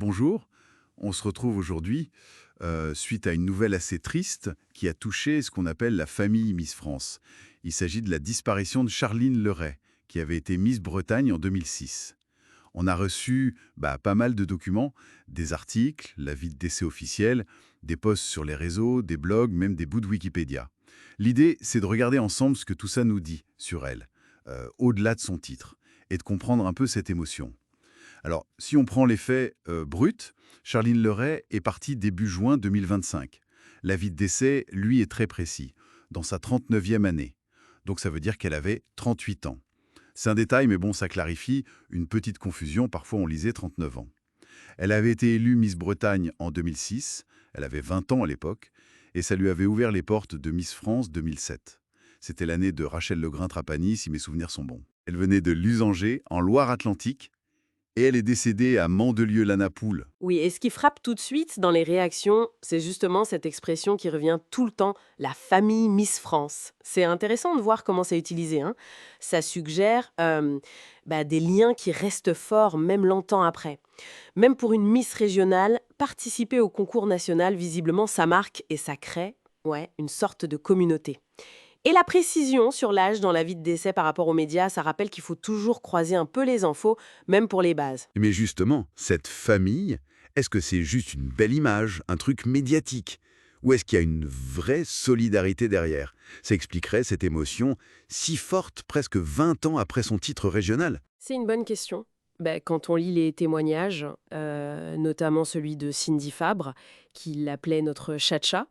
Bonjour, on se retrouve aujourd'hui suite à une nouvelle assez triste qui a touché ce qu'on appelle la famille Miss France. Il s'agit de la disparition de Charline Leray, qui avait été Miss Bretagne en 2006. On a reçu pas mal de documents, des articles, l'avis de décès officiel, des posts sur les réseaux, des blogs, même des bouts de Wikipédia. L'idée, c'est de regarder ensemble ce que tout ça nous dit sur elle, au-delà de son titre, et de comprendre un peu cette émotion. Alors, si on prend les faits bruts, Charline Leray est partie début juin 2025. L'avis de décès, lui, est très précis, dans sa 39e année. Donc ça veut dire qu'elle avait 38 ans. C'est un détail, mais bon, ça clarifie une petite confusion. Parfois, on lisait 39 ans. Elle avait été élue Miss Bretagne en 2006. Elle avait 20 ans à l'époque. Et ça lui avait ouvert les portes de Miss France 2007. C'était l'année de Rachel Legrain-Trapani, si mes souvenirs sont bons. Elle venait de Lusanger, en Loire-Atlantique, et elle est décédée à Mandelieu-la-Napoule. Oui, et ce qui frappe tout de suite dans les réactions, c'est justement cette expression qui revient tout le temps, la famille Miss France. C'est intéressant de voir comment c'est utilisé, hein. Ça suggère des liens qui restent forts même longtemps après. Même pour une Miss régionale, participer au concours national, visiblement, ça marque et ça crée une sorte de communauté. Et la précision sur l'âge dans l'avis de décès par rapport aux médias, ça rappelle qu'il faut toujours croiser un peu les infos, même pour les bases. Mais justement, cette famille, est-ce que c'est juste une belle image, un truc médiatique? Ou est-ce qu'il y a une vraie solidarité derrière? Ça expliquerait cette émotion si forte presque 20 ans après son titre régional. C'est une bonne question. Quand on lit les témoignages, notamment celui de Cindy Fabre, qui l'appelait notre chacha,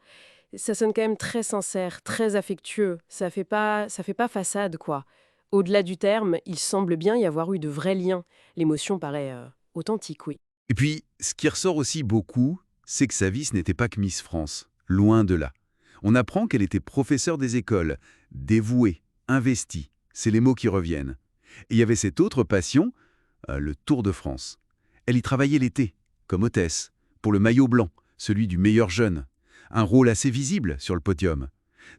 ça sonne quand même très sincère, très affectueux. Ça fait pas façade, quoi. Au-delà du terme, il semble bien y avoir eu de vrais liens. L'émotion paraît authentique, oui. Et puis, ce qui ressort aussi beaucoup, c'est que sa vie, ce n'était pas que Miss France. Loin de là. On apprend qu'elle était professeure des écoles, dévouée, investie. C'est les mots qui reviennent. Et il y avait cette autre passion, le Tour de France. Elle y travaillait l'été, comme hôtesse, pour le maillot blanc, celui du meilleur jeune. Un rôle assez visible sur le podium.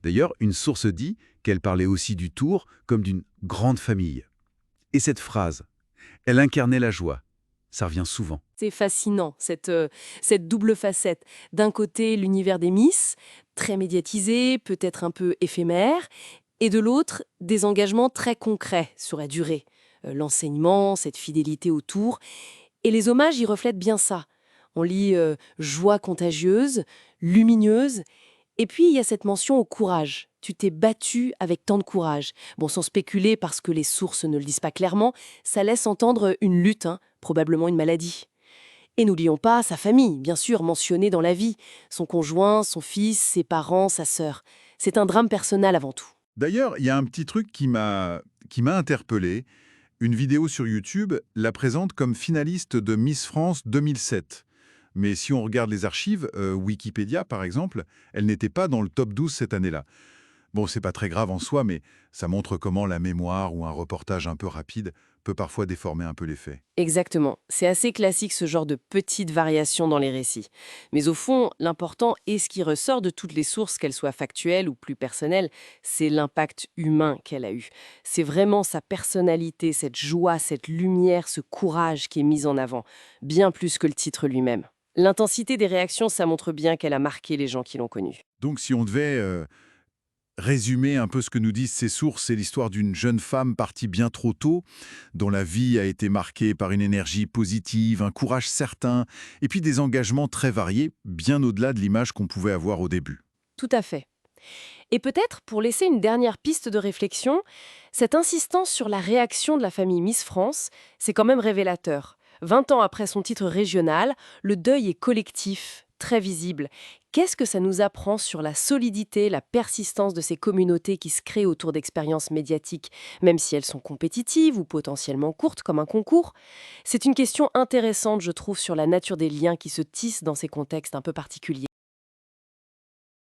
D'ailleurs, une source dit qu'elle parlait aussi du Tour comme d'une grande famille. Et cette phrase, elle incarnait la joie. Ça revient souvent. C'est fascinant, cette double facette. D'un côté, l'univers des Miss, très médiatisé, peut-être un peu éphémère, et de l'autre, des engagements très concrets sur la durée. L'enseignement, cette fidélité autour. Et les hommages y reflètent bien ça. On lit joie contagieuse, lumineuse, et puis il y a cette mention au courage. Tu t'es battu avec tant de courage. Bon, sans spéculer parce que les sources ne le disent pas clairement, ça laisse entendre une lutte, hein, probablement une maladie. Et n'oublions pas sa famille, bien sûr, mentionnée dans la vie. Son conjoint, son fils, ses parents, sa sœur. C'est un drame personnel avant tout. D'ailleurs, il y a un petit truc qui m'a interpellé. Une vidéo sur YouTube la présente comme finaliste de Miss France 2007. Mais si on regarde les archives, Wikipédia par exemple, elle n'était pas dans le top 12 cette année-là. Bon, c'est pas très grave en soi, mais ça montre comment la mémoire ou un reportage un peu rapide peut parfois déformer un peu les faits. Exactement. C'est assez classique ce genre de petites variations dans les récits. Mais au fond, l'important et ce qui ressort de toutes les sources, qu'elles soient factuelles ou plus personnelles, c'est l'impact humain qu'elle a eu. C'est vraiment sa personnalité, cette joie, cette lumière, ce courage qui est mis en avant, bien plus que le titre lui-même. L'intensité des réactions, ça montre bien qu'elle a marqué les gens qui l'ont connue. Donc si on devait résumer un peu ce que nous disent ces sources, c'est l'histoire d'une jeune femme partie bien trop tôt, dont la vie a été marquée par une énergie positive, un courage certain, et puis des engagements très variés, bien au-delà de l'image qu'on pouvait avoir au début. Tout à fait. Et peut-être, pour laisser une dernière piste de réflexion, cette insistance sur la réaction de la famille Miss France, c'est quand même révélateur. 20 ans après son titre régional, le deuil est collectif, très visible. Qu'est-ce que ça nous apprend sur la solidité, la persistance de ces communautés qui se créent autour d'expériences médiatiques, même si elles sont compétitives ou potentiellement courtes comme un concours? C'est une question intéressante, je trouve, sur la nature des liens qui se tissent dans ces contextes un peu particuliers.